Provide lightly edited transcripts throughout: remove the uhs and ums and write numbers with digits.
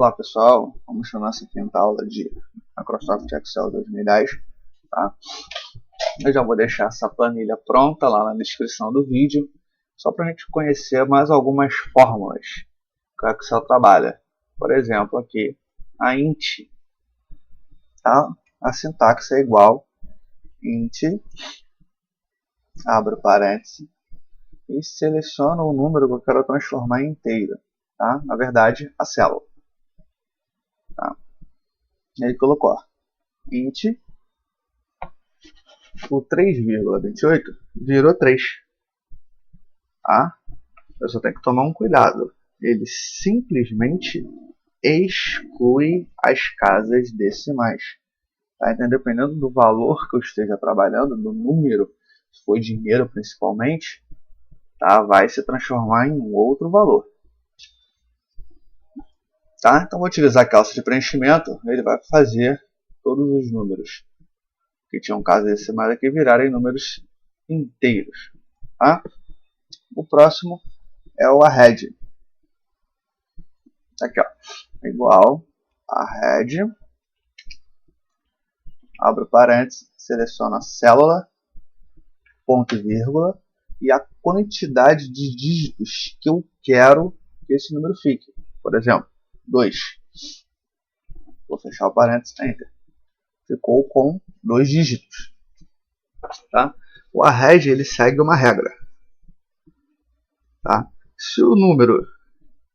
Olá pessoal, vamos para a nossa quinta aula de Microsoft Excel 2010. Tá? Eu já vou deixar essa planilha pronta lá na descrição do vídeo, só para a gente conhecer mais algumas fórmulas que o Excel trabalha. Por exemplo, aqui a int, tá? A sintaxe é igual int, abro parênteses e seleciono o número que eu quero transformar em inteiro, tá? Na verdade, a célula. Tá? Ele colocou int, o 3,28 virou 3. Tá? Eu só tenho que tomar um cuidado. Ele simplesmente exclui as casas decimais. Tá? Então, dependendo do valor que eu esteja trabalhando, do número, se for dinheiro principalmente, tá? Vai se transformar em um outro valor. Tá? Então vou utilizar a calça de preenchimento, ele vai fazer todos os números que tinham casas decimais aqui virarem números inteiros. Tá? O próximo é o arred. Aqui, ó, igual arred, abro parênteses, seleciono a célula, ponto e vírgula, e a quantidade de dígitos que eu quero que esse número fique. Por exemplo, 2. Vou fechar o parênteses, enter. Ficou com 2 dígitos. Tá? O arred ele segue uma regra. Tá? Se o número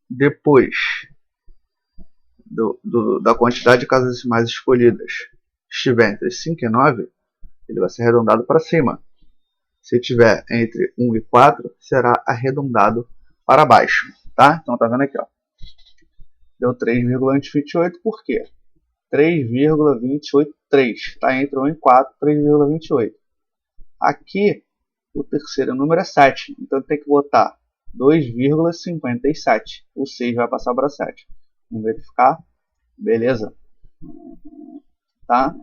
depois da quantidade de casas decimais escolhidas estiver entre 5 e 9, ele vai ser arredondado para cima. Se estiver entre 1 e 4, será arredondado para baixo. Tá? Então tá vendo aqui, ó. Deu 3,28, por quê? 3,283. Está entre 1 e 4, 3,28. Aqui, o terceiro número é 7. Então tem que botar 2,57. O 6 vai passar para 7. Vamos verificar. Beleza. Tá?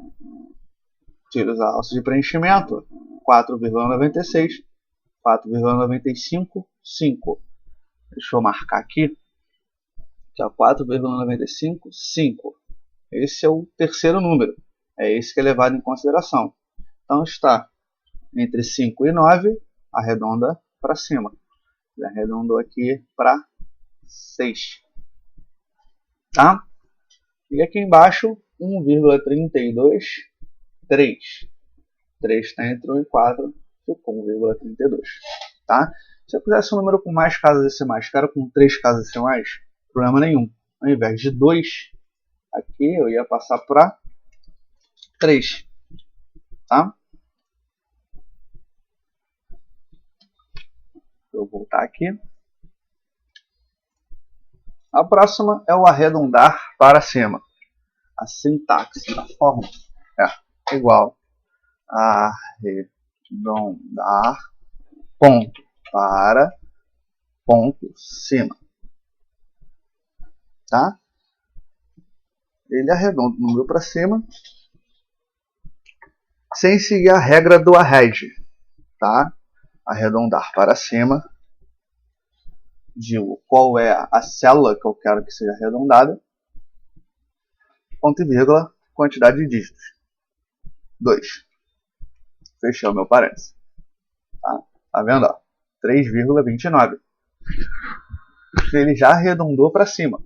Utilizar a alça de preenchimento. 4,96. 4,95. 5. Deixa eu marcar aqui. 4,95, 5. Esse é o terceiro número. É esse que é levado em consideração. Então está entre 5 e 9, arredonda para cima. Ele arredondou aqui para 6. Tá? E aqui embaixo, 1,32, 3. 3 está entre 1 e 4, ficou 1,32. Tá? Se eu quisesse um número com mais casas decimais, quero com 3 casas decimais, problema nenhum. Ao invés de 2, aqui eu ia passar para 3. Tá? Vou voltar aqui. A próxima é o arredondar para cima. A sintaxe da fórmula é igual a arredondar ponto para ponto cima. Tá? Ele arredonda o número para cima sem seguir a regra do arred. Tá? Arredondar para cima, digo qual é a célula que eu quero que seja arredondada, ponto e vírgula, quantidade de dígitos, 2. Fechei o meu parênteses. Tá vendo? 3,29. Ele já arredondou para cima.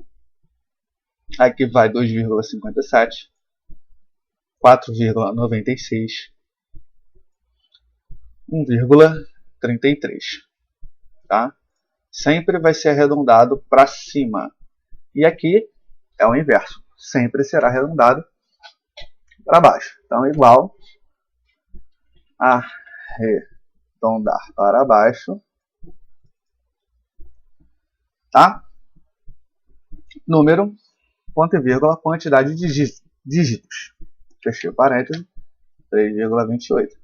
Aqui vai 2,57, 4,96, 1,33. Tá? Sempre vai ser arredondado para cima. E aqui é o inverso. Sempre será arredondado para baixo. Então, igual a arredondar para baixo. Tá? Número, ponto e vírgula, quantidade de dígitos. Fechei o parênteses. 3,28.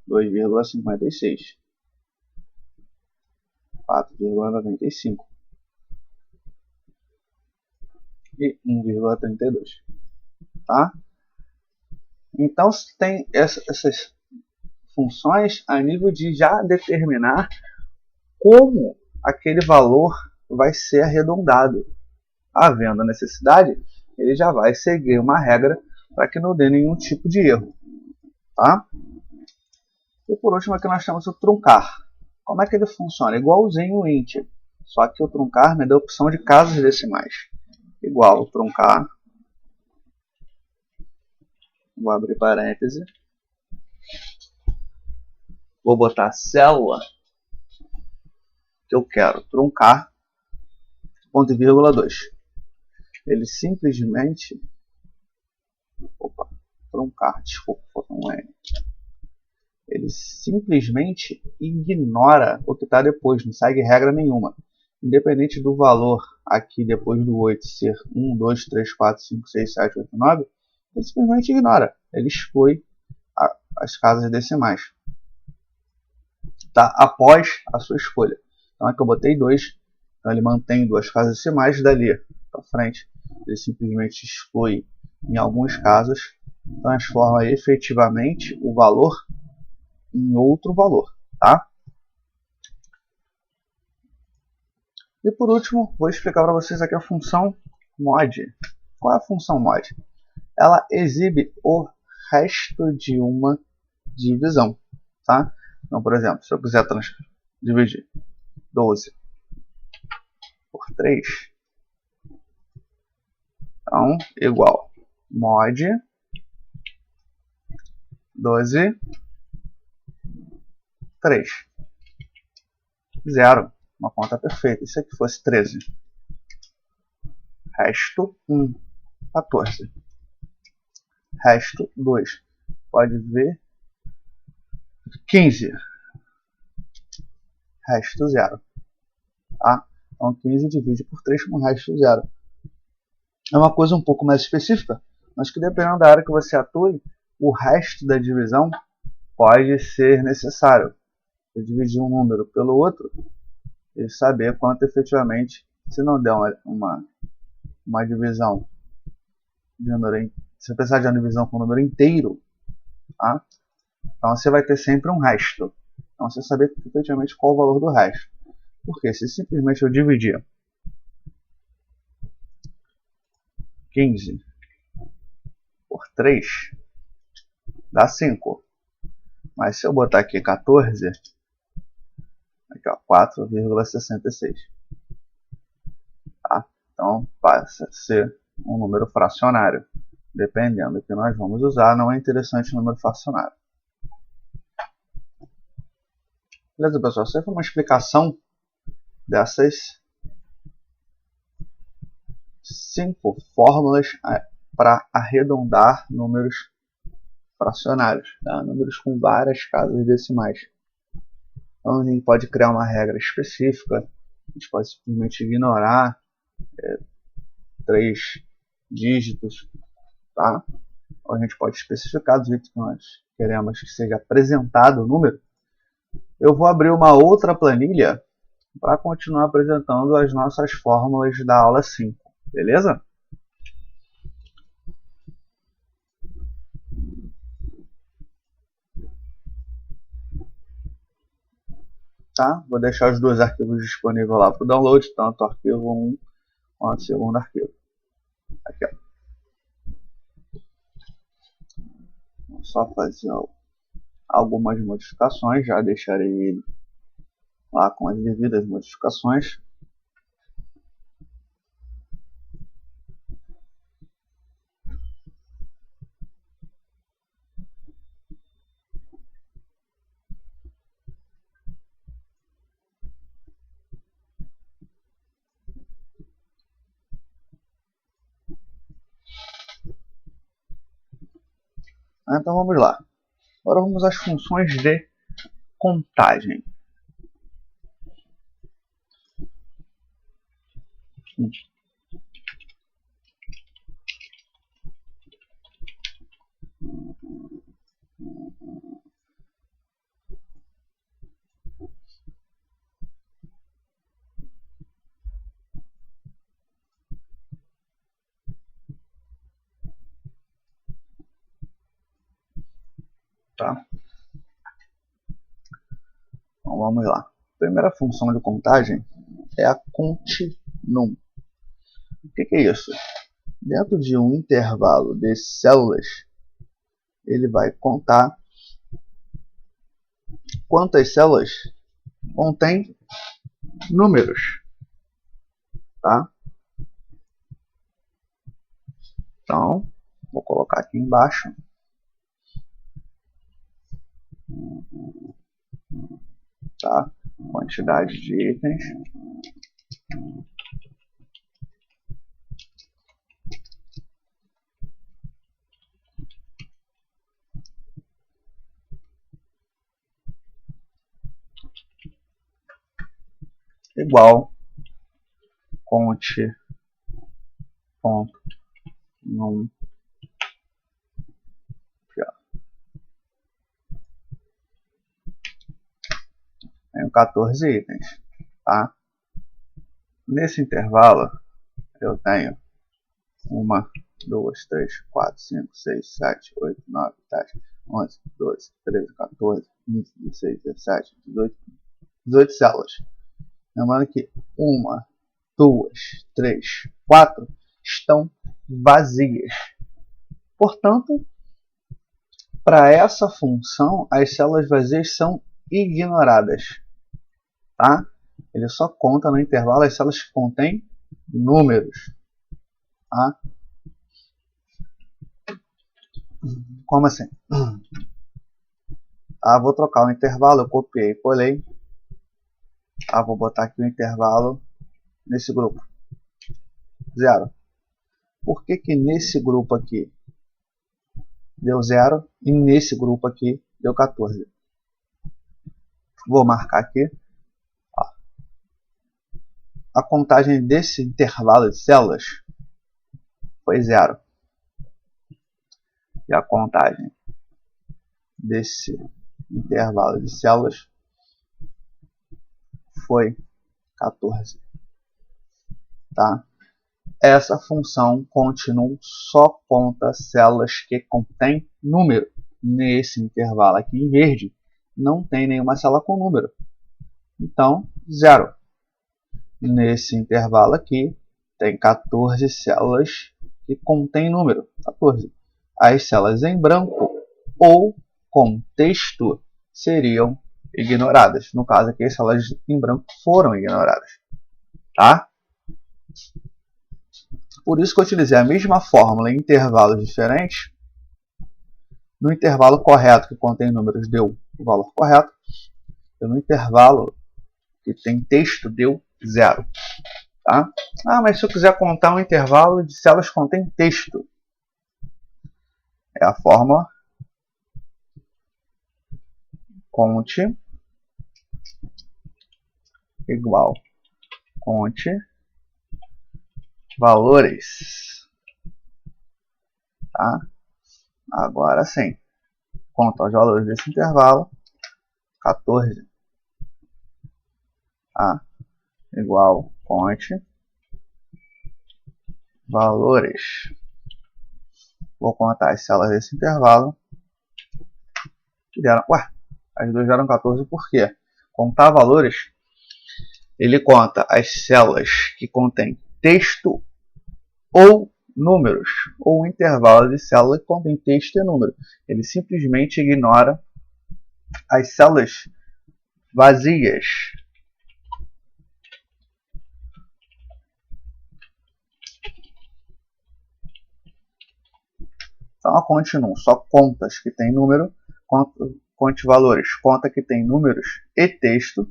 2,56. 4,95 e 1,32. Tá? Então tem essas funções a nível de já determinar como aquele valor vai ser arredondado. havendo necessidade, ele já vai seguir uma regra para que não dê nenhum tipo de erro. Tá? E por último aqui nós temos o truncar. Como é que ele funciona? Igualzinho o int, só que o truncar me dá a opção de casas decimais. Igual truncar, vou abrir parêntese, vou botar a célula que eu quero truncar, ponto e vírgula 2. Ele simplesmente, truncar, desculpa, faltou um N. Ele simplesmente ignora o que está depois, não segue regra nenhuma. Independente do valor aqui depois do 8 ser 1, 2, 3, 4, 5, 6, 7, 8, 9, ele simplesmente ignora. Ele exclui as casas decimais. Tá? Após a sua escolha. Então aqui eu botei 2, então ele mantém duas casas decimais, dali para frente ele simplesmente exclui, em alguns casos, transforma efetivamente o valor em outro valor. Tá? E por último, vou explicar para vocês aqui a função mod. Qual é a função mod? Ela exibe o resto de uma divisão. Tá? Então, por exemplo, se eu quiser dividir 12 por 3, então, igual mod 12, 3, 0. Uma conta perfeita. E se aqui fosse 13? Resto 1, 14. Resto 2. Pode ver. 15. Resto 0. Tá? Então 15 divide por 3 com resto 0. É uma coisa um pouco mais específica, mas que dependendo da área que você atue, o resto da divisão pode ser necessário. Você dividir um número pelo outro e saber quanto efetivamente, se não der uma divisão de número, se você precisar de uma divisão com um número inteiro, tá? Então você vai ter sempre um resto. Então você saber efetivamente qual o valor do resto. Porque se simplesmente eu dividir 15 por 3, dá 5. Mas se eu botar aqui 14, aqui ó, 4,66. Tá? Então passa a ser um número fracionário. Dependendo do que nós vamos usar, não é interessante o número fracionário. Beleza, pessoal? Essa foi uma explicação dessas 5 fórmulas para arredondar números fracionários, tá? Números com várias casas decimais. Então a gente pode criar uma regra específica, a gente pode simplesmente ignorar 3 dígitos, tá? Ou a gente pode especificar do jeito que nós queremos que seja apresentado o número. Eu vou abrir uma outra planilha para continuar apresentando as nossas fórmulas da aula 5, beleza? Tá? Vou deixar os dois arquivos disponíveis lá para o download, tanto o arquivo 1 quanto o segundo arquivo. Aqui, ó. Vou só fazer algumas modificações, já deixarei ele lá com as devidas modificações. Então vamos lá. Agora vamos às funções de contagem. Tá? Então vamos lá. A primeira função de contagem é a continum. O que é isso? Dentro de um intervalo de células, ele vai contar quantas células contém números, tá? Então, vou colocar aqui embaixo. Tá? Quantidade de itens. Igual conte ponto num tenho 14 itens, tá? Nesse intervalo eu tenho 1, 2, 3, 4, 5, 6, 7, 8, 9, 10, 11, 12, 13, 14, 15, 16, 17, 18 células. Lembrando que 1, 2, 3, 4 estão vazias. Portanto, para essa função, as células vazias são ignoradas. Tá? Ele só conta no intervalo as células que contêm números. Tá? Como assim? Vou trocar o intervalo, eu copiei e colei. Vou botar aqui o intervalo nesse grupo. 0. Por que nesse grupo aqui deu 0 e nesse grupo aqui deu 14? Vou marcar aqui. A contagem desse intervalo de células foi 0. E a contagem desse intervalo de células foi 14. Tá? Essa função continua só conta células que contêm número. Nesse intervalo aqui em verde, não tem nenhuma célula com número. Então, 0. Nesse intervalo aqui, tem 14 células que contêm número. 14. As células em branco ou com texto seriam ignoradas. No caso aqui, as células em branco foram ignoradas. Tá? Por isso que eu utilizei a mesma fórmula em intervalos diferentes. No intervalo correto, que contém números, deu o valor correto. E no intervalo que tem texto, deu 0. Tá? Mas se eu quiser contar um intervalo de células que contém texto, é a fórmula conte igual conte valores. Tá? Agora sim, conta os valores desse intervalo. 14 igual conte valores. Vou contar as células desse intervalo. As duas deram 14 por quê? Contar valores, ele conta as células que contêm texto ou números, ou um intervalo de célula que contém texto e número. Ele simplesmente ignora as células vazias. Então a conte num só conta as que tem número, conte valores, conta que tem números e texto,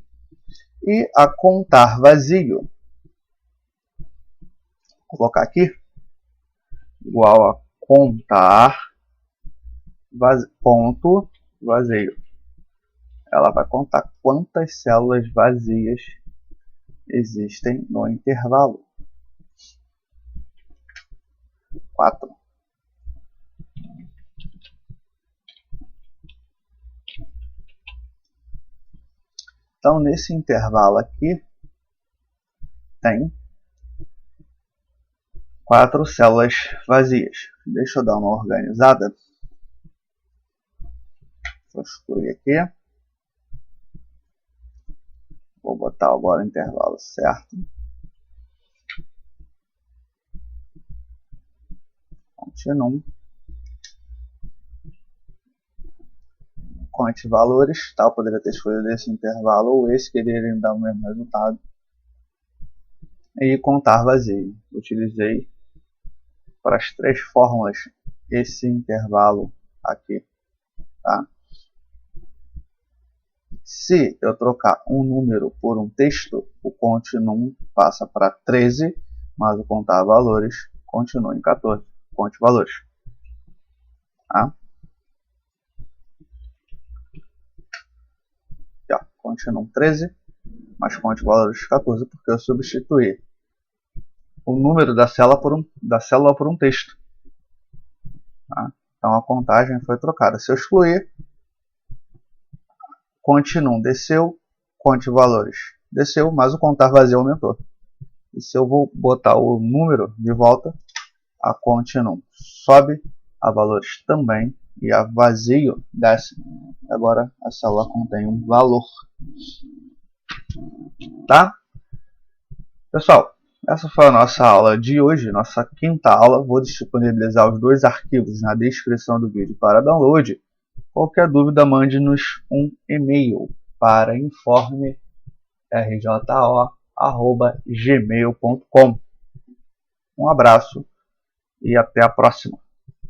e a contar vazio, vou colocar aqui, igual a contar ponto vazio. Ela vai contar quantas células vazias existem no intervalo. 4. Então, nesse intervalo aqui, tem 4 células vazias. Deixa eu dar uma organizada. Vou excluir aqui. Vou botar agora o intervalo certo. Continue. Conte valores, tá? Eu poderia ter escolhido esse intervalo ou esse, que iriam dar o mesmo resultado. E contar vazio. Utilizei para as três fórmulas esse intervalo aqui, tá? Se eu trocar um número por um texto, o continue passa para 13, mas o contar valores continua em 14. Conte valores. Tá? Aqui, ó, continue 13, mas conte valores 14, porque eu substituí o número da célula por um texto. Tá? Então a contagem foi trocada. Se eu excluir, continue desceu, conte valores desceu, mas o contar vazio aumentou. E se eu vou botar o número de volta, a continue sobe, a valores também, e a vazio desce. Agora a célula contém um valor. Tá? Pessoal, essa foi a nossa aula de hoje, nossa quinta aula. Vou disponibilizar os dois arquivos na descrição do vídeo para download. Qualquer dúvida, mande-nos um e-mail para informe@rjo.gmail.com. Um abraço e até a próxima.